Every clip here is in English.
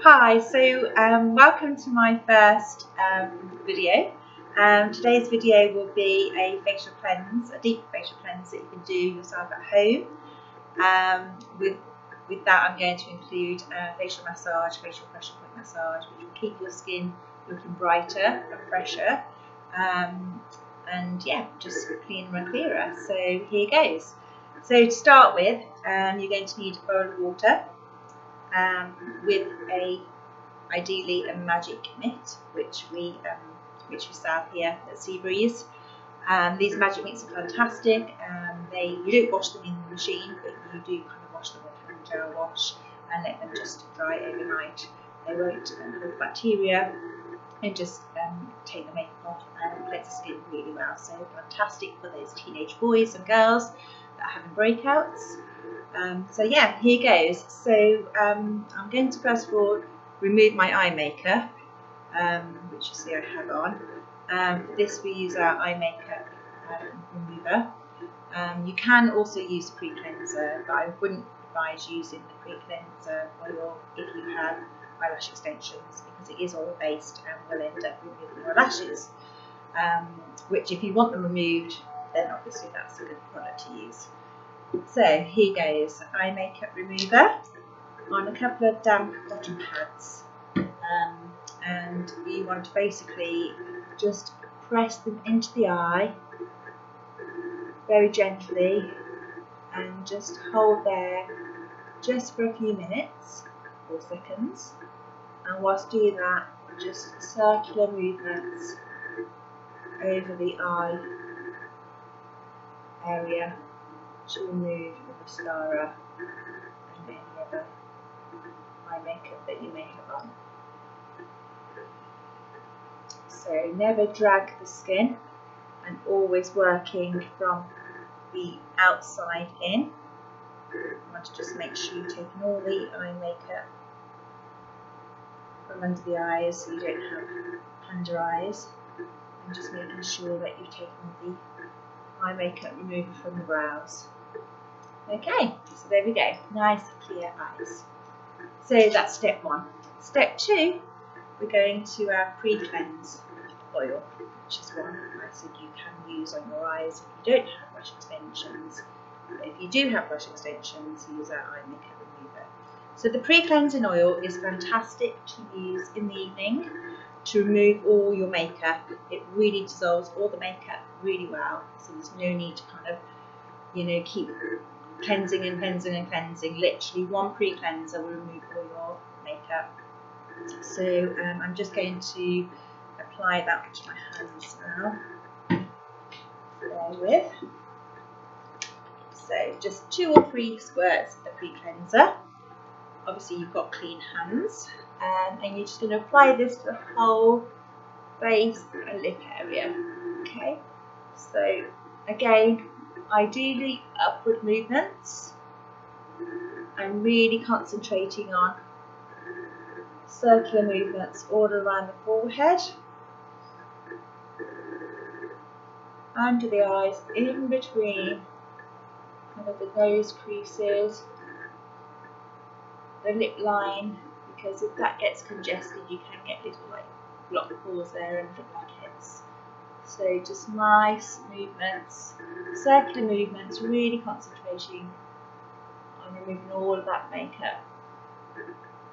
Hi, welcome to my first video. Today's video will be a facial cleanse, a deep facial cleanse that you can do yourself at home. With that, I'm going to include facial massage, facial pressure point massage, which will keep your skin looking brighter and fresher, and yeah, just cleaner and clearer. So here goes. So to start with, you're going to need a bowl of water. With ideally a magic mitt, which we sell here at Seabreeze. These magic mitts are fantastic. You don't wash them in the machine, but you do kind of wash them with hand gel wash and let them just dry overnight. They won't hold bacteria and just take the makeup off and cleanse the skin really well. So fantastic for those teenage boys and girls that are having breakouts. So yeah, here goes. So I'm going to first of all remove my eye makeup, which you see I have on. For this we use our eye makeup remover. You can also use a pre-cleanser, but I wouldn't advise using the pre-cleanser oil if you have eyelash extensions, because it is oil based and will end up removing your lashes, which if you want them removed, then obviously that's a good product to use. So here goes, eye makeup remover on a couple of damp cotton pads, and you want to basically just press them into the eye very gently and just hold there just for a few minutes or seconds, and whilst doing that, just circular movements over the eye area to remove the mascara and any other eye makeup that you may have on. So never drag the skin, and always working from the outside in. You want to just make sure you've taken all the eye makeup from under the eyes so you don't have under eyes, and just making sure that you've taken the eye makeup remover from the brows. Okay, so there we go, nice clear eyes. So that's step one. Step two, we're going to our pre-cleanse oil, which is one I said you can use on your eyes if you don't have lash extensions. But if you do have lash extensions, use our eye makeup remover. So the pre-cleansing oil is fantastic to use in the evening to remove all your makeup. It really dissolves all the makeup really well, so there's no need to kind of, keep cleansing and cleansing and cleansing. Literally one pre-cleanser will remove all your makeup. So I'm just going to apply that to my hands now. There with. So just 2 or 3 squirts of the pre-cleanser. Obviously you've got clean hands, and you're just going to apply this to the whole face and lip area. Okay, so again, ideally upward movements. I'm really concentrating on circular movements all around the forehead, under the eyes, in between kind of the nose creases, the lip line, because if that gets congested you can get little like blocked pores there and look like heads. So just nice movements, circular movements, really concentrating on removing all of that makeup.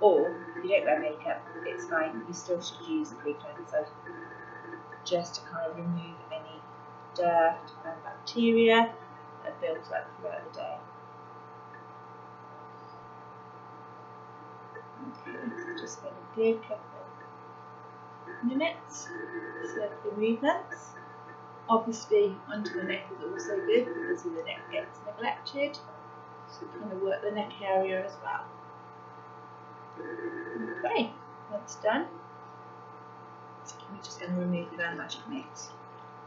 Or if you don't wear makeup, it's fine, you still should use a pre-cleanser just to kind of remove any dirt and bacteria that builds up throughout the day. Okay, so just spend a good couple of minutes, circular movements. Obviously under the neck is also good because the neck gets neglected, so kind of work the neck area as well. Okay, that's done. I'm just going to remove the magic mix.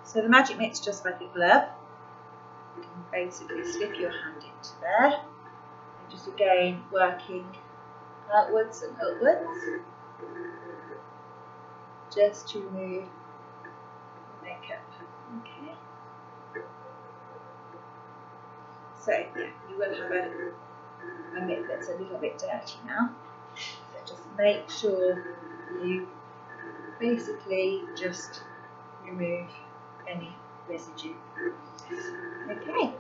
So the magic mix is just like a glove. You can basically slip your hand into there, and just again working outwards and upwards, just to remove the makeup. Okay. So yeah, you will have a mitt that's a little bit dirty now. So just make sure you basically just remove any residue. Okay,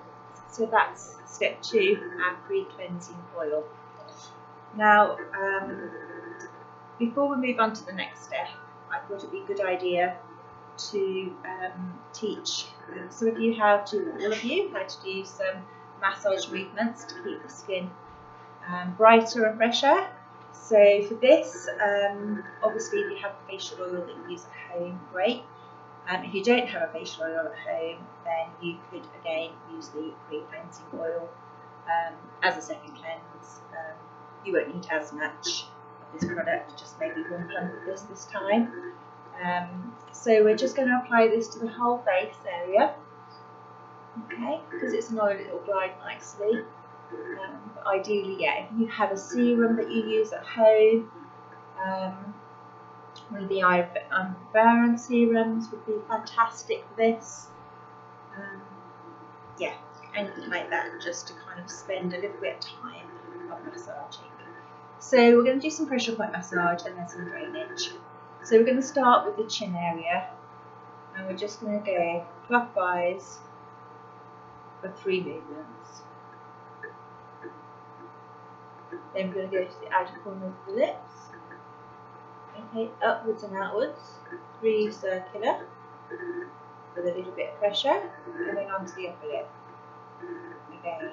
so that's step 2, our pre-cleansing oil. Now, before we move on to the next step, I thought it'd be a good idea to teach some of you all of you, how to do some massage movements to keep the skin brighter and fresher. So for this, obviously if you have a facial oil that you use at home, great. If you don't have a facial oil at home, then you could again use the pre-cleansing oil as a second cleanse. You won't need as much of this product, just maybe 1 pump of this time. So we're just going to apply this to the whole face area, okay, because it's an oil, it will glide nicely. But ideally, yeah, if you have a serum that you use at home, one of the Environ serums would be fantastic for this. Yeah, anything like that, just to kind of spend a little bit of time of massaging. So we're going to do some pressure point massage and then some drainage. So we're going to start with the chin area, and we're just going to go clockwise for 3 movements. Then we're going to go to the outer corner of the lips. Okay, upwards and outwards, 3 circular, with a little bit of pressure, and then onto the upper lip. Again,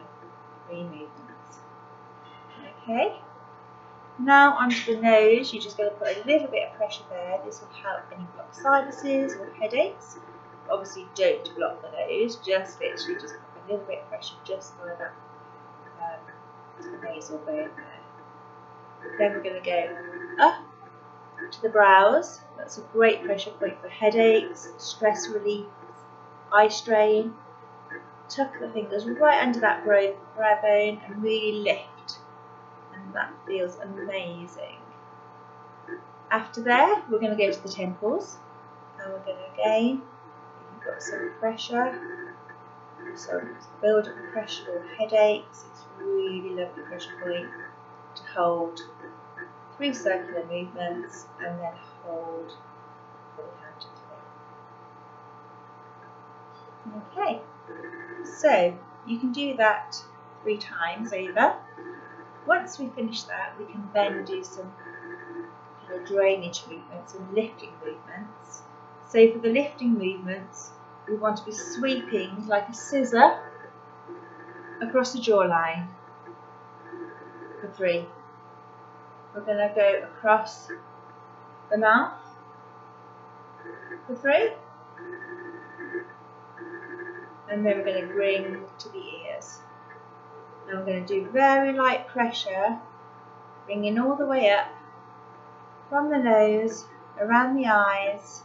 3 movements. Okay. Now onto the nose, you're just going to put a little bit of pressure there. This will help any blocked sinuses or headaches. Obviously don't block the nose, just literally just put a little bit of pressure just by that nasal bone there. Then we're going to go up to the brows. That's a great pressure point for headaches, stress relief, eye strain. Tuck the fingers right under that brow bone and really lift. And that feels amazing. After there, we're going to go to the temples, and we're going to again, if you've got some pressure, some build up of pressure or headaches, it's a really lovely pressure point to hold 3 circular movements and then hold for the count of 3. Okay, so you can do that 3 times over. Once we finish that, we can then do some kind of drainage movements and lifting movements. So for the lifting movements, we want to be sweeping like a scissor across the jawline for 3. We're going to go across the mouth for 3. And then we're going to bring to the ears. And we're going to do very light pressure, bringing all the way up from the nose, around the eyes,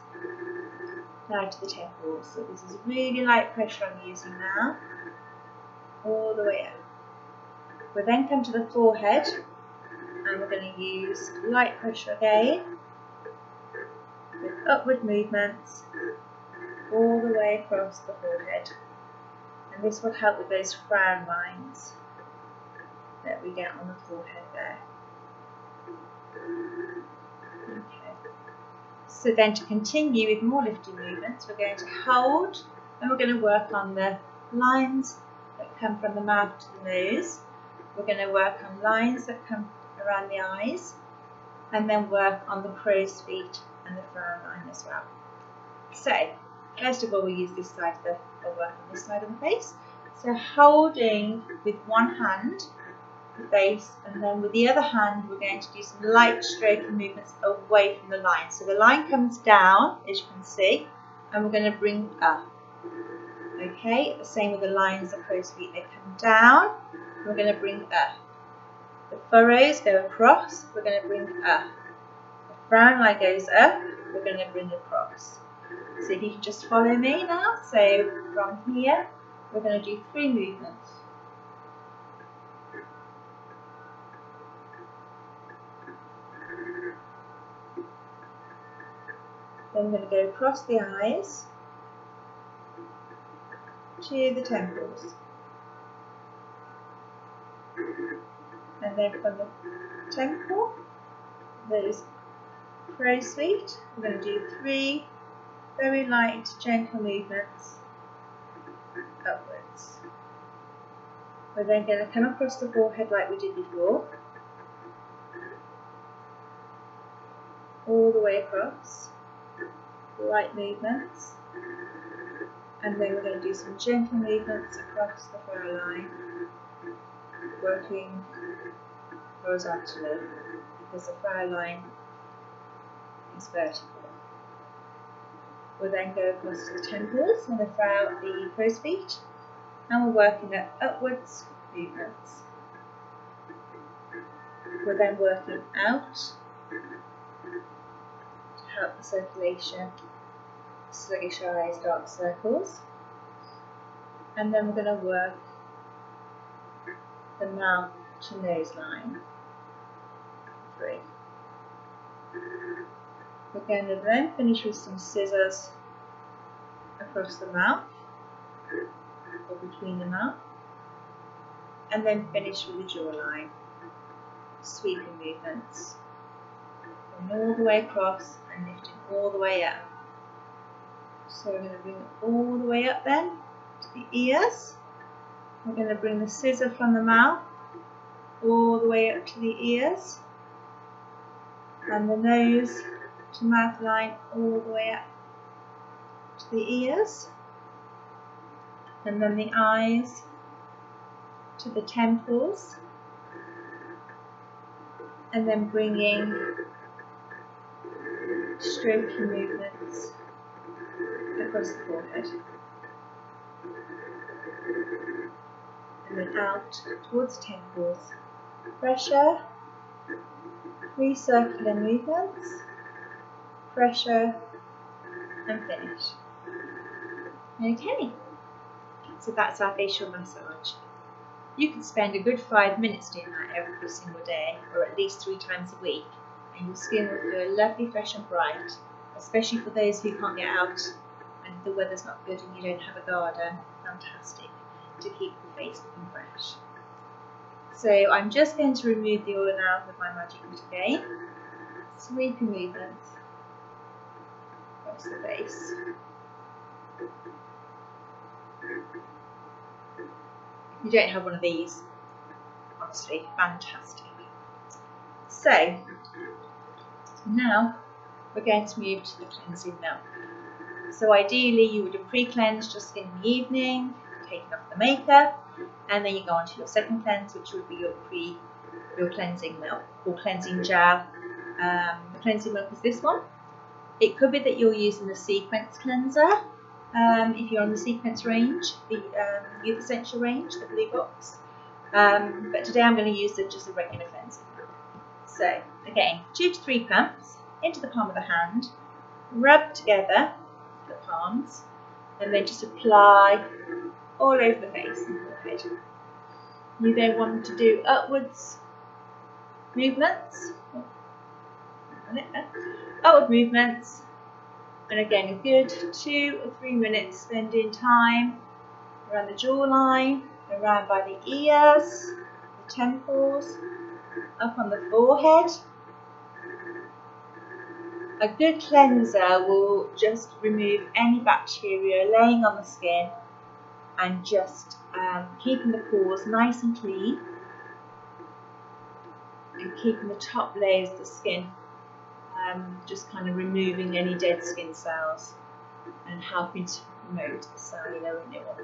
down to the temples. So this is really light pressure I'm using now, all the way up. We'll then come to the forehead, and we're going to use light pressure again, with upward movements, all the way across the forehead. And this will help with those frown lines that we get on the forehead there. Okay. So then to continue with more lifting movements, we're going to hold and we're going to work on the lines that come from the mouth to the nose. We're going to work on lines that come around the eyes, and then work on the crow's feet and the frown line as well. So first of all, we use this side of we'll work on this side of the face. So holding with one hand the face, and then with the other hand we're going to do some light stroking movements away from the line. So the line comes down, as you can see, and we're going to bring up. Okay, the same with the lines, the crow's feet, they come down, we're going to bring up. The furrows go across, we're going to bring up. The frown line goes up, we're going to bring across. So if you can just follow me now, so from here, we're going to do 3 movements. Then we're going to go across the eyes to the temples. And then from the temple those crow's feet. We're going to do 3 very light, gentle movements upwards. We're then going to come across the forehead like we did before, all the way across, light movements, and then we're going to do some gentle movements across the frown line, working horizontally because the frown line is vertical. We'll then go across to the temples and the crow's feet, and we're working at upwards movements. We're then working out to help the circulation, sluggish eyes, dark circles, and then we're going to work the mouth to nose line. 3. We're going to then finish with some scissors across the mouth, or between the mouth, and then finish with the jawline. Sweeping movements, going all the way across and lifting all the way up. So we're going to bring it all the way up then to the ears. We're going to bring the scissor from the mouth all the way up to the ears, and the nose to mouth line all the way up to the ears, and then the eyes to the temples, and then bringing stroking movements across the forehead, and then out towards the temples. Pressure, 3 circular movements, pressure, and finish. Okay, so that's our facial massage. You can spend a good 5 minutes doing that every single day, or at least 3 times a week, and your skin will feel lovely, fresh and bright, especially for those who can't get out and the weather's not good and you don't have a garden. Fantastic to keep the face looking fresh. So I'm just going to remove the oil now with my magic mitt again. Sweeping movements across the face. You don't have one of these, honestly, fantastic. So now we're going to move to the cleansing milk. So ideally you would have pre-cleansed your skin in the evening, taken off the makeup, and then you go on to your second cleanse, which would be your cleansing milk or cleansing gel. The cleansing milk is this one. It could be that you're using the C-Quence cleanser. If you're on the C-Quence range, the Youth Essential range, the blue box. But today I'm going to use just a regular cleansing milk. So again, 2 to 3 pumps into the palm of the hand, rub together the palms, and then just apply all over the face and forehead. You then want to do upwards movements. Upward movements. And again, a good 2 or 3 minutes spending time around the jawline, around by the ears, the temples, up on the forehead. A good cleanser will just remove any bacteria laying on the skin and just keeping the pores nice and clean and keeping the top layers of the skin just kind of removing any dead skin cells and helping to promote cellular renewal.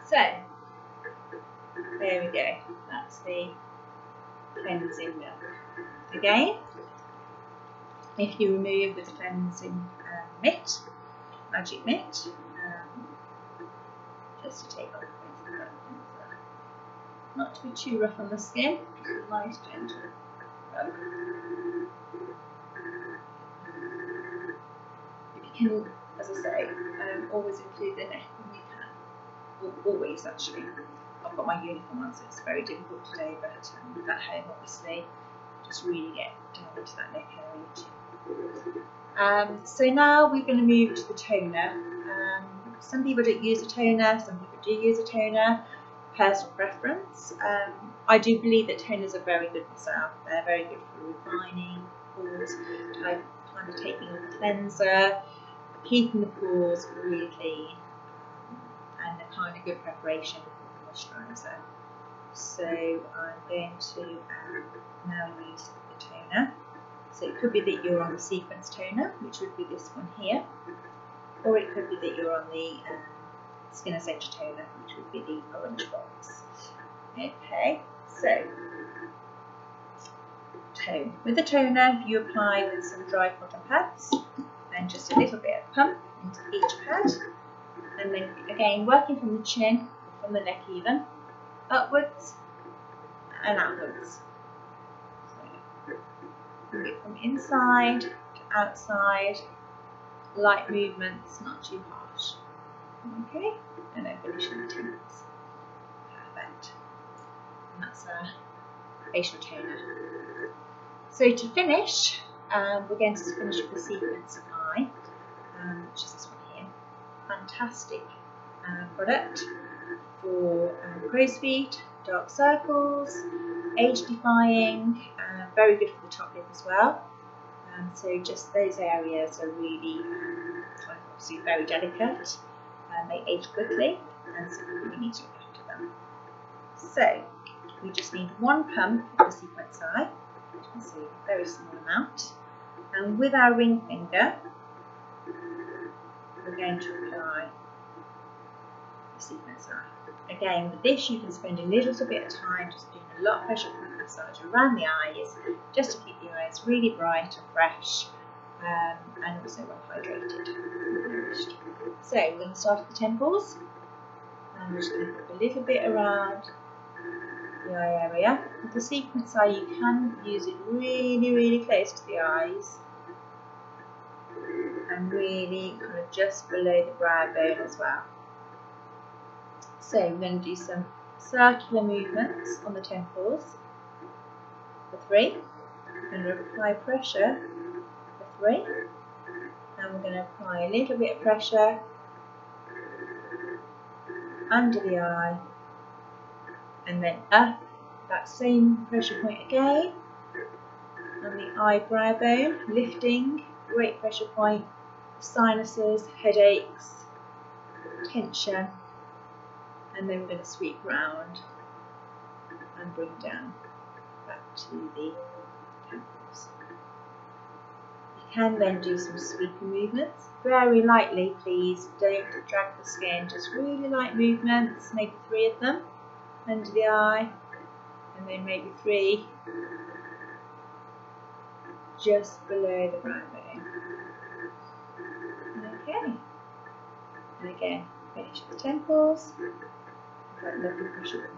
So there we go, that's the cleansing milk. Again, if you remove the cleansing mitt, magic mitt, just to take off the cleanser, not to be too rough on the skin, just a nice gentle rub. You can, as I say, always include the neck when you can, always actually. I've got my uniform on, so it's very difficult today, but at home obviously, just really get down into that neck area too. So now we're going to move to the toner. Some people don't use a toner, some people do use a toner, personal preference. I do believe that toners are very good myself. They're very good for refining pores, kind of taking on the cleanser, keeping the pores really clean, and a kind of good preparation for the moisturiser. So I'm going to now use the toner. So it could be that you're on the C-Quence toner, which would be this one here, or it could be that you're on the Skin Essential toner, which would be the orange box. Okay, so tone. With the toner, you apply with some dry cotton pads and just a little bit of pump into each pad, and then again working from the chin, from the neck even, upwards and outwards. So bring it from inside to outside, light movements, not too harsh. Okay, and then finish in the temples. Perfect. And that's our facial toner. So to finish, we're going to finish with the C-Quence eye, which is this one here. Fantastic product for crow's feet, dark circles, age-defying, very good for the top lip as well. So just those areas are really obviously very delicate. They age quickly, and so we really need to look after them. So we just need one pump of the C-Quence eye. You can see a very small amount, and with our ring finger we're going to apply the C-Quence eye. Again, with this you can spend a little bit of time just doing a lot of pressure point massage around the eyes, just to keep your eyes really bright and fresh, and also well hydrated. So we're going to start at the temples, and we're just going to put a little bit around the eye area. With the C-Quence eye you can use it really close to the eyes, and really kind of just below the brow bone as well. So we're going to do some circular movements on the temples for 3. We're going to apply pressure for 3, and we're going to apply a little bit of pressure under the eye, and then up that same pressure point again on the eyebrow bone, lifting, great pressure point, sinuses, headaches, tension, and then we're going to sweep round and bring down back to the temples. You can then do some sweeping movements, very lightly please, don't drag the skin, just really light movements, maybe 3 of them under the eye, and then maybe 3 just below the brow bone. Okay, and again finish at the temples. That lovely pressure.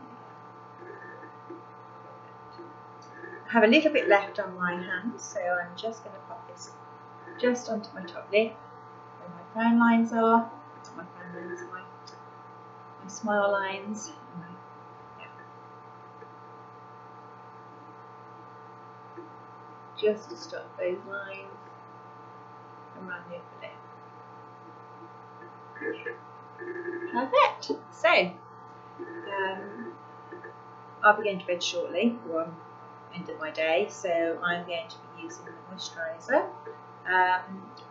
I have a little bit left on my hands, so I'm just going to pop this just onto my top lip where my frown lines are, not my frown lines, my smile lines. Just to stop those lines around the upper lip. Perfect. So I'll be going to bed shortly, or I'm end of my day, so I'm going to be using the moisturiser,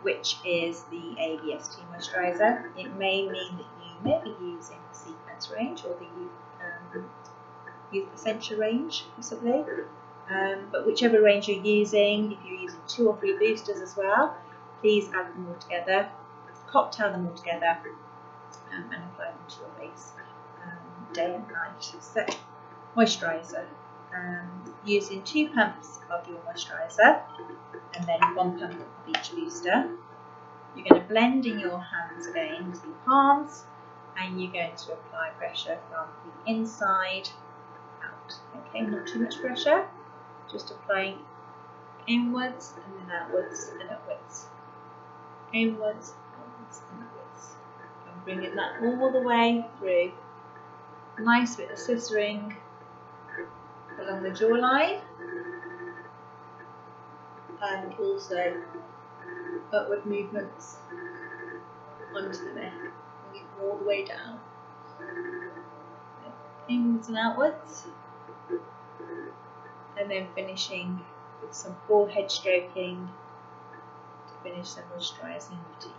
which is the ABST moisturiser. It may mean that you may be using the C-Quence range or the Youth Essential range possibly, but whichever range you're using, if you're using 2 or 3 boosters as well, please add them all together, cocktail them all together, and apply them to your face day and night. So moisturiser, using 2 pumps of your moisturiser and then 1 pump of each booster. You're going to blend in your hands again with your palms, and you're going to apply pressure from the inside out. Okay, not too much pressure, just applying inwards and then outwards and upwards. Inwards, outwards and upwards. And bringing that all the way through. Nice bit of scissoring along the jawline, and also upward movements onto the neck, bringing it all the way down. Inwards and outwards, and then finishing with some forehead stroking to finish the moisturising routine.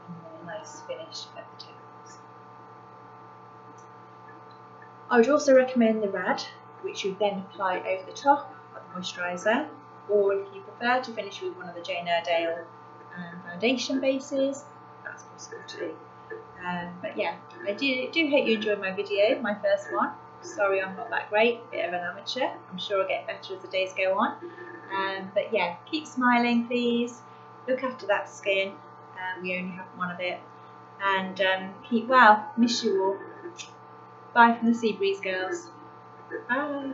And then a nice finish at the temples. I would also recommend the rad, which you then apply over the top of the moisturiser, or if you prefer to finish with one of the Jane Iredale foundation bases, that's possible too. But yeah, I do hope you enjoyed my video, my first one. Sorry I'm not that great, a bit of an amateur. I'm sure I'll get better as the days go on. But yeah, keep smiling please, look after that skin, we only have one of it, and keep well. Miss you all. Bye from the Sea Breeze girls. Bye.